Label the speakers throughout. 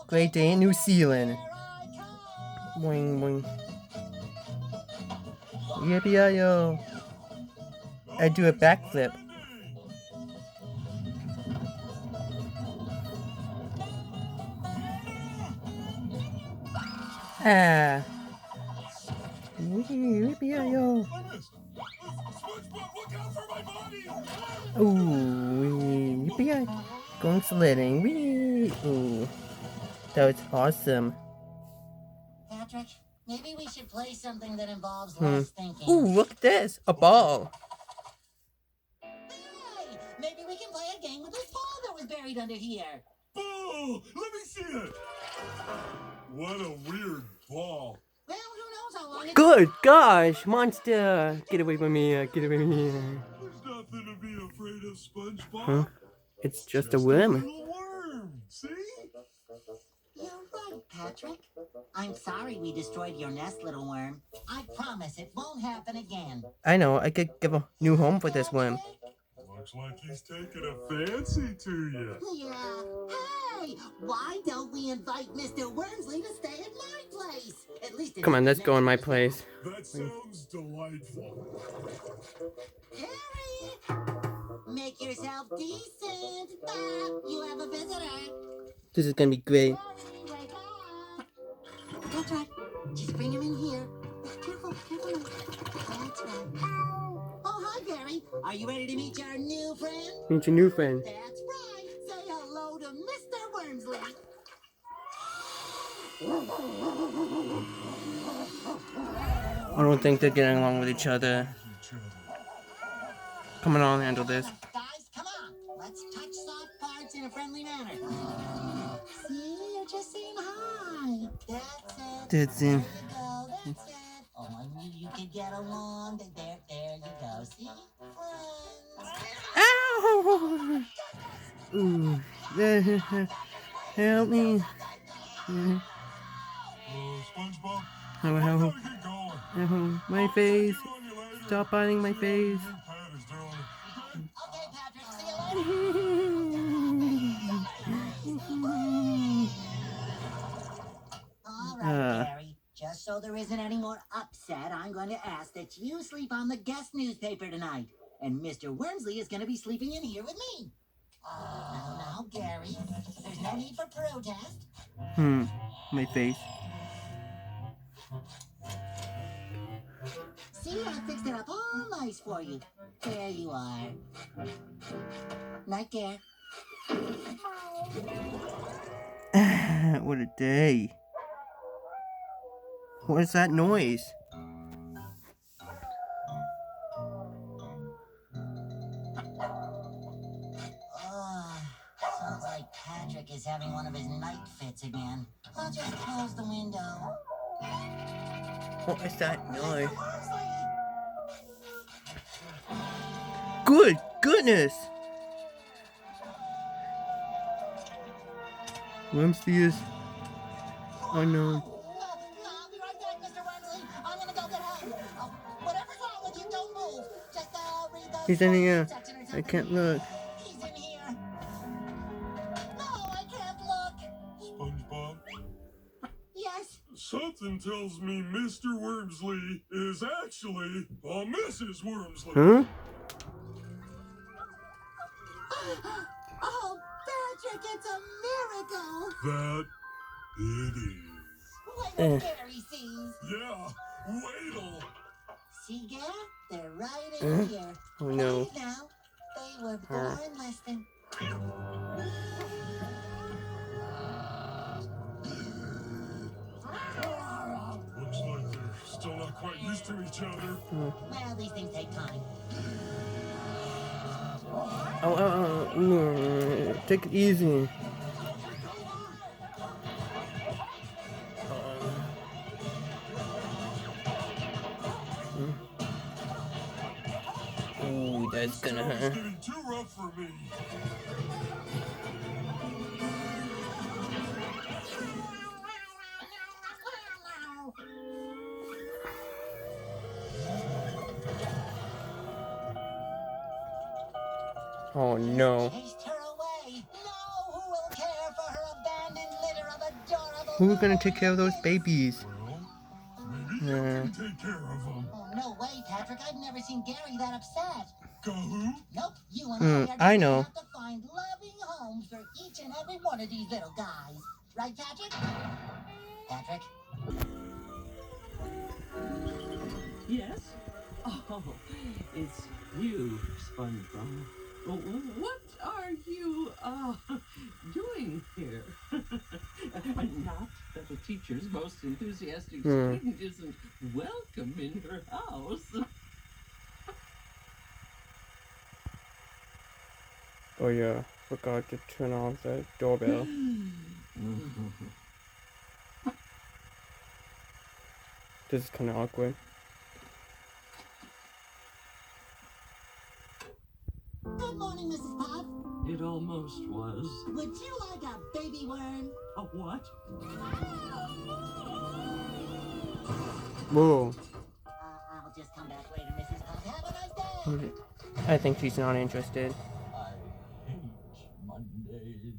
Speaker 1: Great day in New Zealand. Boing, boing. Yippee-yi-yo. I do a backflip. Ah. Yippee-yi-yo. Ooh, yippee-yi. Going sledding. Whee! Ooh. That was awesome.
Speaker 2: Patrick, maybe we should play something that involves less thinking.
Speaker 1: Ooh, look at this. A ball.
Speaker 2: Hey, maybe we can play a game with this ball that was buried under here.
Speaker 3: Oh, let me see it. What a weird ball.
Speaker 2: Well, who knows how long it...
Speaker 1: Good gosh, monster. Get away from me. Get away from me.
Speaker 3: There's nothing to be afraid of, SpongeBob.
Speaker 1: Huh? It's just a worm.
Speaker 3: A little worm. See?
Speaker 2: You're right, Patrick. I'm sorry we destroyed your nest, little worm. I promise it won't happen again.
Speaker 1: I know. I could give a new home for this worm.
Speaker 3: Looks like he's taking a fancy to you.
Speaker 2: Yeah. Hey, why don't we invite Mr. Wormsley to stay at my place? At least
Speaker 1: Come on, let's go in my place.
Speaker 3: That sounds delightful.
Speaker 2: Harry, make yourself decent. You have a visitor.
Speaker 1: This is gonna be great.
Speaker 2: Harry, wake up. That's right. Just bring him in here. Careful, careful. That's right. Oh, hi, Gary. Are you ready to meet your new friend?
Speaker 1: Meet your new friend.
Speaker 2: That's right. Say hello to Mr. Wormsley.
Speaker 1: I don't think they're getting along with each other. Come on, I'll handle this.
Speaker 2: Guys, come on. Let's touch soft parts in a friendly manner. See, you're just saying hi. That's it.
Speaker 1: That's it.
Speaker 2: There you go. That's it. Oh, I knew you could get along. There you go. See? Friends.
Speaker 1: Ow! Ooh. Help me.
Speaker 3: SpongeBob,
Speaker 1: Ow,
Speaker 3: I
Speaker 1: ow.
Speaker 3: gotta get going.
Speaker 1: Ow. My face.
Speaker 3: See you later.
Speaker 1: Stop biting my face.
Speaker 3: Pat is doing.
Speaker 2: Okay, Patrick. See you later. All right, Gary. Just so there isn't any more upset, I'm going to ask that you sleep on the guest newspaper tonight. And Mr. Wormsley is going to be sleeping in here with me. Now, Gary, there's no need for protest.
Speaker 1: My face.
Speaker 2: See, I fixed it up all nice for you. There you are. Night, Gare.
Speaker 1: What a day. What is that noise?
Speaker 2: Sounds like Patrick is having one of his night fits again. I'll just close the window.
Speaker 1: What is that noise? Good goodness! Wormsley is unknown.
Speaker 2: I'll be right back, Mr. Wormsley. I'm gonna go get help. Whatever's wrong with you, don't move. Just read the
Speaker 1: He's in here.
Speaker 2: section or
Speaker 1: I
Speaker 2: something.
Speaker 1: can't look.
Speaker 2: He's in here. No, I can't look.
Speaker 3: SpongeBob,
Speaker 2: Yes.
Speaker 3: something tells me Mr. Wormsley is actually a Mrs. Wormsley.
Speaker 1: Huh?
Speaker 2: Oh, Patrick, it's a miracle.
Speaker 3: That it is.
Speaker 2: Wait till Gary sees.
Speaker 3: Yeah, wait'll.
Speaker 2: See, Gare? They're right in here.
Speaker 1: Oh no.
Speaker 2: Right now, they were born listening.
Speaker 3: Looks like they're still not quite used to each other.
Speaker 2: Well, these things take time.
Speaker 1: Take it easy. Ooh, that's gonna
Speaker 3: It's
Speaker 1: hurt.
Speaker 3: getting too rough for me.
Speaker 1: Oh no.
Speaker 2: Chased her away. No, who will care for her abandoned litter of a
Speaker 1: Who's gonna take care of those babies?
Speaker 3: Maybe you can take care of them.
Speaker 2: Oh, no way, Patrick. I've never seen Gary that upset.
Speaker 3: Kahoo?
Speaker 2: Nope, you and I are just
Speaker 1: I
Speaker 2: gonna
Speaker 1: know.
Speaker 2: have to find loving homes for each and every one of these little guys. Right, Patrick? Patrick?
Speaker 4: Yes? Oh, it's you, SpongeBob. What are you, doing here? Not that a teacher's most enthusiastic student isn't welcome in her house.
Speaker 1: Oh yeah, forgot to turn off the doorbell. This is kind of awkward.
Speaker 2: Good morning, Mrs. Puff.
Speaker 4: It almost was.
Speaker 2: Would you like a baby worm?
Speaker 4: A what?
Speaker 1: Whoa.
Speaker 2: I'll just come back later, Mrs. Puff. Have a nice day.
Speaker 1: I think she's not interested.
Speaker 4: I hate Monday.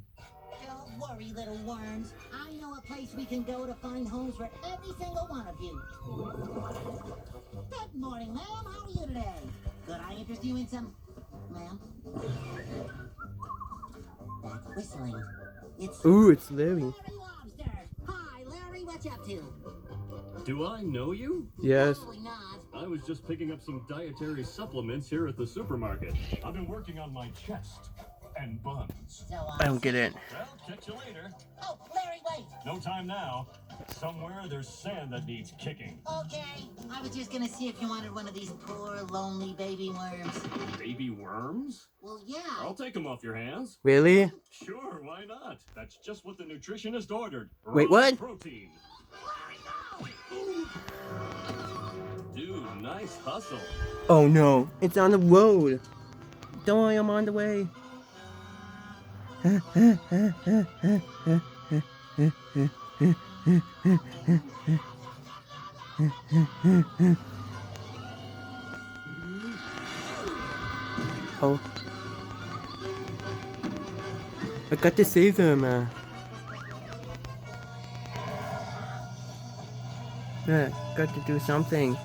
Speaker 2: Don't worry, little worms. I know a place we can go to find homes for every single one of you. Good morning, ma'am. How are you today? Could I interest you in some... Ma'am? That's whistling. It's...
Speaker 1: Ooh, it's Larry.
Speaker 2: Larry Lobster. Hi, Larry. What you up to?
Speaker 5: Do I know you?
Speaker 1: Yes.
Speaker 2: Probably not.
Speaker 5: I was just picking up some dietary supplements here at the supermarket. I've been working on my chest and buns.
Speaker 2: So,
Speaker 1: I don't get it.
Speaker 5: Well, catch you later.
Speaker 2: Oh, Larry, wait.
Speaker 5: No time now. Somewhere there's sand that needs kicking.
Speaker 2: Okay. I was just gonna see if you wanted one of these poor, lonely baby worms.
Speaker 5: Baby worms?
Speaker 2: Well, yeah.
Speaker 5: I'll take them off your hands.
Speaker 1: Really?
Speaker 5: Sure, why not? That's just what the nutritionist ordered.
Speaker 1: Wait,
Speaker 5: Raw
Speaker 1: what?
Speaker 5: Protein.
Speaker 2: Larry, no!
Speaker 5: Dude, nice hustle.
Speaker 1: Oh no, it's on the road. Don't worry, I'm on the way. Oh. I got to save them. Got to do something.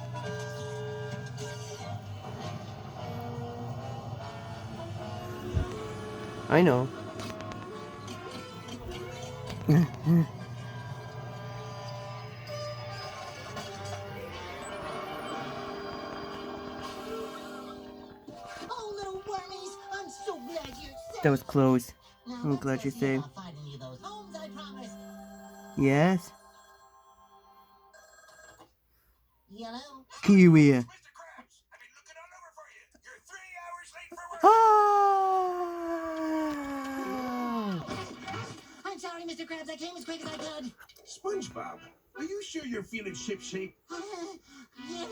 Speaker 1: I know.
Speaker 2: Oh, little wormies, I'm so glad you're safe.
Speaker 1: That was close.
Speaker 2: Now,
Speaker 1: I'm
Speaker 2: let's
Speaker 1: glad
Speaker 2: go
Speaker 1: you're
Speaker 2: see
Speaker 1: safe.
Speaker 2: about finding you those homes, I promise.
Speaker 1: Yes?
Speaker 2: Yellow?
Speaker 1: Kiwi.
Speaker 3: Mr. Krabs, I've been looking all over for you. You're 3 hours late for work.
Speaker 1: Ah!
Speaker 2: I'm sorry, Mr. Krabs. I came as quick as I could.
Speaker 3: SpongeBob, are you sure you're feeling shipshape?
Speaker 2: Yeah,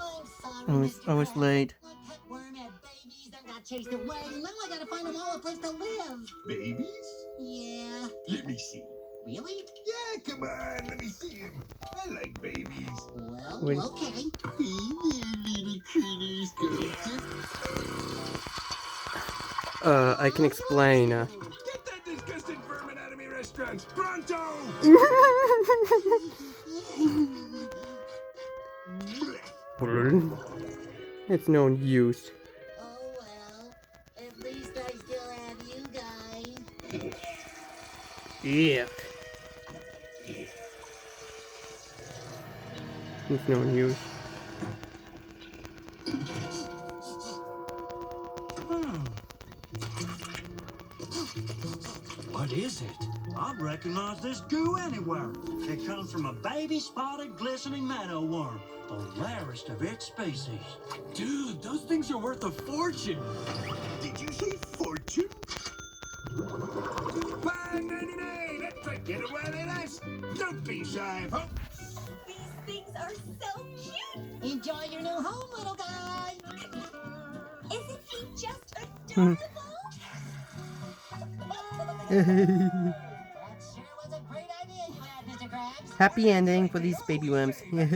Speaker 2: I'm sorry,
Speaker 1: I was
Speaker 2: Mr. Krabs.
Speaker 1: late.
Speaker 2: My pet worm had babies that got chased away, and now I gotta find them all a place to live.
Speaker 3: Babies?
Speaker 2: Yeah.
Speaker 3: Let me see.
Speaker 2: Really?
Speaker 3: Yeah, come on, let me see him. I like babies.
Speaker 2: Well,
Speaker 1: Wait.
Speaker 2: okay.
Speaker 3: Hey there, little critters.
Speaker 1: I can explain.
Speaker 3: Get that disgusting vermin out of me restaurants, pronto!
Speaker 1: It's no use.
Speaker 2: Oh, well. At least I still have you guys.
Speaker 1: Yeah. It's no use.
Speaker 6: What is it? I'd recognize this goo anywhere. It comes from a baby spotted glistening meadow worm, the rarest of its species.
Speaker 4: Dude, those things are worth a fortune.
Speaker 3: Did you say fortune? $5.99. That's a getaway with us. Don't be shy, folks.
Speaker 7: These things are so cute!
Speaker 2: Enjoy your new home, little guy.
Speaker 7: Isn't he just adorable?
Speaker 2: That sure was a great idea you had, Mr. Krabs.
Speaker 1: Happy ending for these baby worms.
Speaker 2: What's